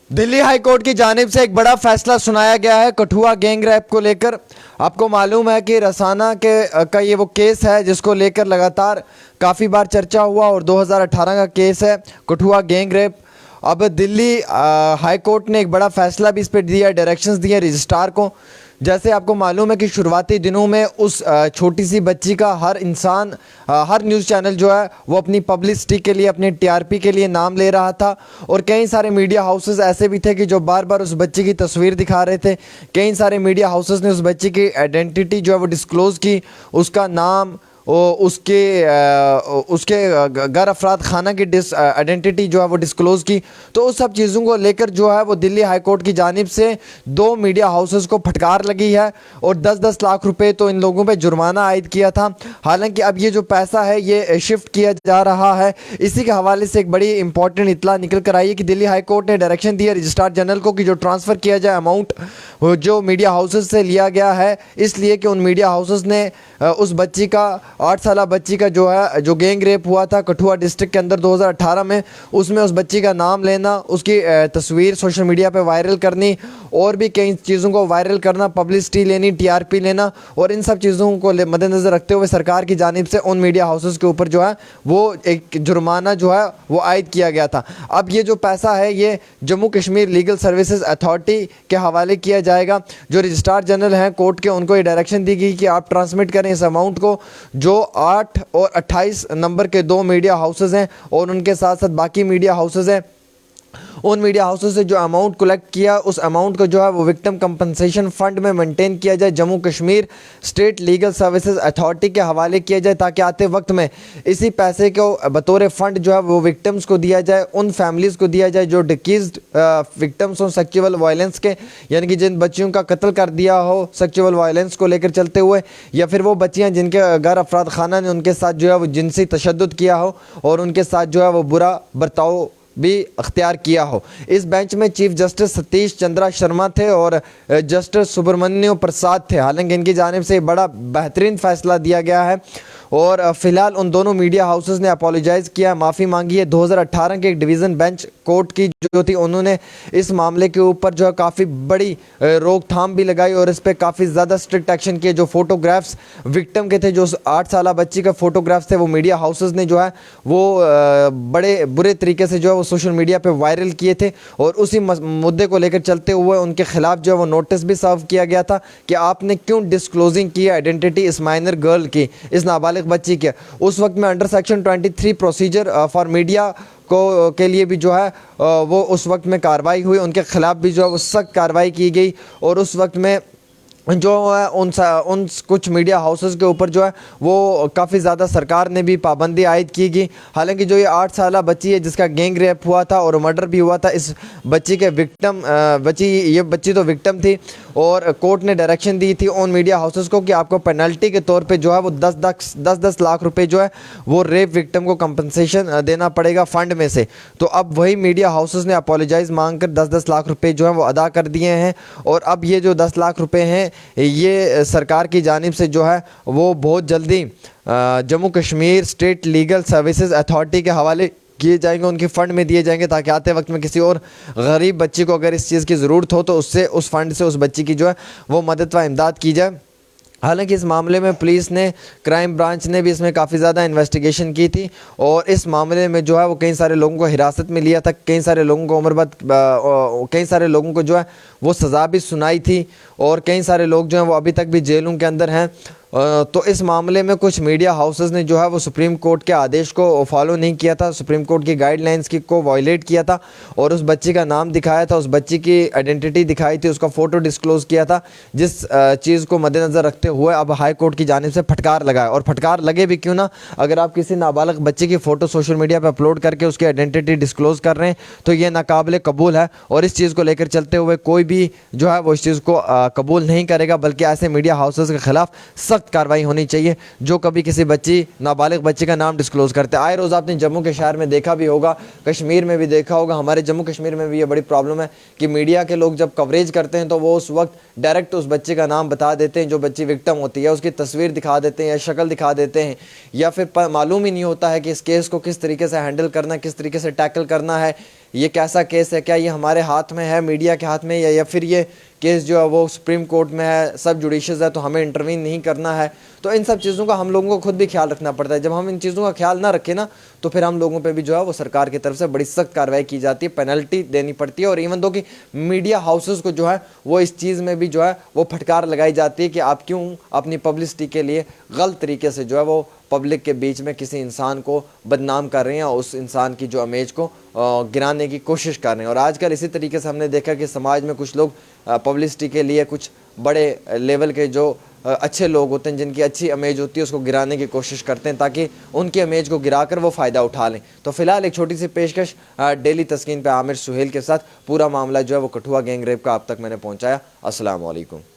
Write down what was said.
Delhi high court की जानिब से एक बड़ा फैसला सुनाया गया है कठुआ गैंग रैप को लेकर। आपको मालूम है कि रसाना का ये वो केस है जिसको लेकर लगातार काफ़ी बार चर्चा हुआ और 2018 का केस है कठुआ गैंग रैप। अब दिल्ली हाई कोर्ट ने एक बड़ा फैसला भी इस पर दिया, डायरेक्शंस दिए रजिस्ट्रार को। जैसे आपको मालूम है कि शुरुआती दिनों में उस छोटी सी बच्ची का हर इंसान, हर न्यूज़ चैनल जो है वो अपनी पब्लिसिटी के लिए, अपनी टीआरपी के लिए नाम ले रहा था। और कई सारे मीडिया हाउसेस ऐसे भी थे कि जो बार बार उस बच्ची की तस्वीर दिखा रहे थे। कई सारे मीडिया हाउसेस ने उस बच्ची की आइडेंटिटी जो है वो डिस्क्लोज़ की, उसका नाम, उसके घर अफराद खाना की आइडेंटिटी जो है वो डिस्क्लोज़ की। तो उस सब चीज़ों को लेकर जो है वो दिल्ली हाई कोर्ट की जानिब से 2 मीडिया हाउसेस को फटकार लगी है और 10-10 लाख रुपए तो इन लोगों पे जुर्माना आयद किया था। हालांकि अब ये जो पैसा है ये शिफ्ट किया जा रहा है। इसी के हवाले से एक बड़ी इंपॉर्टेंट इत्तला निकल कर आई है कि दिल्ली हाई कोर्ट ने डायरेक्शन दिया रजिस्ट्रार जनरल को कि जो ट्रांसफ़र किया जाए अमाउंट जो मीडिया हाउसेस से लिया गया है, इसलिए कि उन मीडिया हाउसेस ने उस बच्ची का 8 साल बच्ची का जो है जो गैंग रेप हुआ था कठुआ डिस्ट्रिक्ट के अंदर 2018 में, उसमें उस बच्ची का नाम लेना, उसकी तस्वीर सोशल मीडिया पे वायरल करनी और भी कई चीज़ों को वायरल करना, पब्लिसिटी लेनी, टीआरपी लेना, और इन सब चीज़ों को मद्देनज़र रखते हुए सरकार की जानिब से उन मीडिया हाउसेस के ऊपर जो है वो एक जुर्माना जो है वो आयद किया गया था। अब ये जो पैसा है ये Jammu Kashmir legal services authority के हवाले किया जाएगा। जो रजिस्ट्रार जनरल हैं कोर्ट के, उनको ये डायरेक्शन दी गई कि आप ट्रांसमिट करें इस अमाउंट को। जो 8 और 28 नंबर के 2 मीडिया हाउसेस हैं और उनके साथ साथ बाकी मीडिया हाउसेस हैं, उन मीडिया हाउसेस से जो अमाउंट कलेक्ट किया उस अमाउंट को जो है वो विक्टिम कंपनसेशन फ़ंड में मेंटेन किया जाए, Jammu Kashmir state legal services authority के हवाले किया जाए, ताकि आते वक्त में इसी पैसे को बतौर फ़ंड जो है वो विक्टिम्स को दिया जाए, उन फैमिलीज़ को दिया जाए जो डिकीज्ड विक्टिम्स हों सेक्सुअल वायलेंस के, यानी कि जिन बच्चियों का कत्ल कर दिया हो सेक्सुअल वायलेंस को लेकर चलते हुए, या फिर वो बच्चियाँ जिनके घर अफराद खाना ने उनके साथ जो है वो जिनसी तशद्दुद किया हो और उनके साथ जो है वो बुरा बर्ताव भी अख्तियार किया हो। इस बेंच में चीफ जस्टिस सतीश चंद्रा शर्मा थे और जस्टिस सुब्रमण्यम प्रसाद थे। हालांकि इनकी जानिब से बड़ा बेहतरीन फ़ैसला दिया गया है और फ़िलहाल उन दोनों मीडिया हाउसेस ने अपोलोजाइज़ किया, माफ़ी मांगी है। 2018 के एक डिवीज़न बेंच कोर्ट की जो थी, उन्होंने इस मामले के ऊपर जो है काफ़ी बड़ी रोकथाम भी लगाई और इस पर काफ़ी ज़्यादा स्ट्रिक्ट एक्शन किए। जो फ़ोटोग्राफ्स विक्टिम के थे, जो 8 साल बच्ची का फ़ोटोग्राफ्स थे, वो मीडिया हाउसेस ने जो है वो बड़े बुरे तरीके से जो है वो सोशल मीडिया पे वायरल किए थे और उसी मुद्दे को लेकर चलते हुए उनके खिलाफ जो है वो नोटिस भी सर्व किया गया था कि आपने क्यों डिस्क्लोजिंग की आइडेंटिटी इस माइनर गर्ल की, इस नाबालिग बच्ची के। उस वक्त में under section 23 procedure for media को के लिए भी जो है वो उस वक्त में कार्रवाई हुई, उनके खिलाफ भी जो है वो सख्त कार्रवाई की गई और उस वक्त में जो है उन कुछ मीडिया हाउसेस के ऊपर जो है वो काफ़ी ज़्यादा सरकार ने भी पाबंदी आयद की गई। हालांकि जो ये 8 साल बच्ची है जिसका गैंग रेप हुआ था और मर्डर भी हुआ था, इस बच्ची के बच्ची तो विक्टिम थी और कोर्ट ने डायरेक्शन दी थी उन मीडिया हाउसेस को कि आपको पेनल्टी के तौर पे जो है वो 10-10 लाख रुपए जो है वो रेप विक्टिम को कंपनसेशन देना पड़ेगा फ़ंड में से। तो अब वही मीडिया हाउसेस ने अपोलोजाइज़ मांग कर 10-10 लाख रुपए जो है वो अदा कर दिए हैं और अब ये जो 10 लाख रुपए हैं ये सरकार की जानिब से जो है वो बहुत जल्दी Jammu Kashmir state legal services authority के हवाले किए जाएंगे, उनके फ़ंड में दिए जाएंगे, ताकि आते वक्त में किसी और गरीब बच्ची को अगर इस चीज़ की ज़रूरत हो तो उससे उस फ़ंड से उस बच्ची की जो है वो मदद व इमदाद की जाए। हालांकि इस मामले में पुलिस ने, क्राइम ब्रांच ने भी इसमें काफ़ी ज़्यादा इन्वेस्टिगेशन की थी और इस मामले में जो है वो कई सारे लोगों को हिरासत में लिया था, कई सारे लोगों को कई सारे लोगों को जो है वो सज़ा भी सुनाई थी और कई सारे लोग जो हैं वो अभी तक भी जेलों के अंदर हैं। तो इस मामले में कुछ मीडिया हाउसेस ने जो है वो सुप्रीम कोर्ट के आदेश को फॉलो नहीं किया था, सुप्रीम कोर्ट की गाइडलाइंस को वायलेट किया था और उस बच्ची का नाम दिखाया था, उस बच्ची की आइडेंटिटी दिखाई थी, उसका फ़ोटो डिस्क्लोज़ किया था, जिस चीज़ को मद्देनज़र रखते हुए अब हाई कोर्ट की जानिब से फटकार लगाए। और फटकार लगे भी क्यों ना, अगर आप किसी नाबालिग बच्चे की फ़ोटो सोशल मीडिया पर अपलोड करके उसकी आइडेंटिटी डिस्क्लोज़ कर रहे हैं तो ये नाकाबिल कबूल है और इस चीज़ को लेकर चलते हुए कोई भी जो है वो इस चीज़ को कबूल नहीं करेगा, बल्कि ऐसे मीडिया हाउसेस के ख़िलाफ़ सख्त कार्रवाई होनी चाहिए जो कभी किसी बच्ची, नाबालिग बच्ची का नाम डिस्क्लोज़ करते हैं। आए रोज़ आपने जम्मू के शहर में देखा भी होगा, कश्मीर में भी देखा होगा, हमारे जम्मू कश्मीर में भी ये बड़ी प्रॉब्लम है कि मीडिया के लोग जब कवरेज करते हैं तो वो उस वक्त डायरेक्ट उस बच्चे का नाम बता देते हैं जो बच्ची विक्टिम होती है, उसकी तस्वीर दिखा देते हैं या शक्ल दिखा देते हैं, या फिर मालूम ही नहीं होता है कि इस केस को किस तरीके से हैंडल करना, किस तरीके से टैकल करना है, یہ کیسا کیس ہے, کیا یہ ہمارے ہاتھ میں ہے, میڈیا کے ہاتھ میں, یا پھر یہ کیس جو ہے وہ سپریم کورٹ میں ہے, سب جوڈیشز ہے, تو ہمیں انٹروین نہیں کرنا ہے. تو ان سب چیزوں کا ہم لوگوں کو خود بھی خیال رکھنا پڑتا ہے. جب ہم ان چیزوں کا خیال نہ رکھیں نا, تو پھر ہم لوگوں پہ بھی جو ہے وہ سرکار کی طرف سے بڑی سخت کارروائی کی جاتی ہے, پینلٹی دینی پڑتی ہے. اور ایون دو کہ میڈیا ہاؤسز کو جو ہے وہ اس چیز میں بھی جو ہے وہ پھٹکار لگائی جاتی ہے کہ آپ کیوں اپنی پبلسٹی کے لیے غلط طریقے سے جو ہے وہ پبلک کے بیچ میں کسی انسان کو بدنام کر رہے ہیں, اور اس انسان کی جو امیج کو گرانے کی کوشش کر رہے ہیں. اور آج کل اسی طریقے سے ہم نے دیکھا کہ سماج میں کچھ لوگ پبلسٹی کے لیے, کچھ بڑے لیول کے جو اچھے لوگ ہوتے ہیں, جن کی اچھی امیج ہوتی ہے, اس کو گرانے کی کوشش کرتے ہیں تاکہ ان کی امیج کو گرا کر وہ فائدہ اٹھا لیں. تو فی الحال ایک چھوٹی سی پیشکش ڈیلی تسکین پہ عامر سہیل کے ساتھ, پورا معاملہ جو ہے وہ کٹھوا گینگ ریپ کا آپ تک میں نے پہنچایا. السلام علیکم.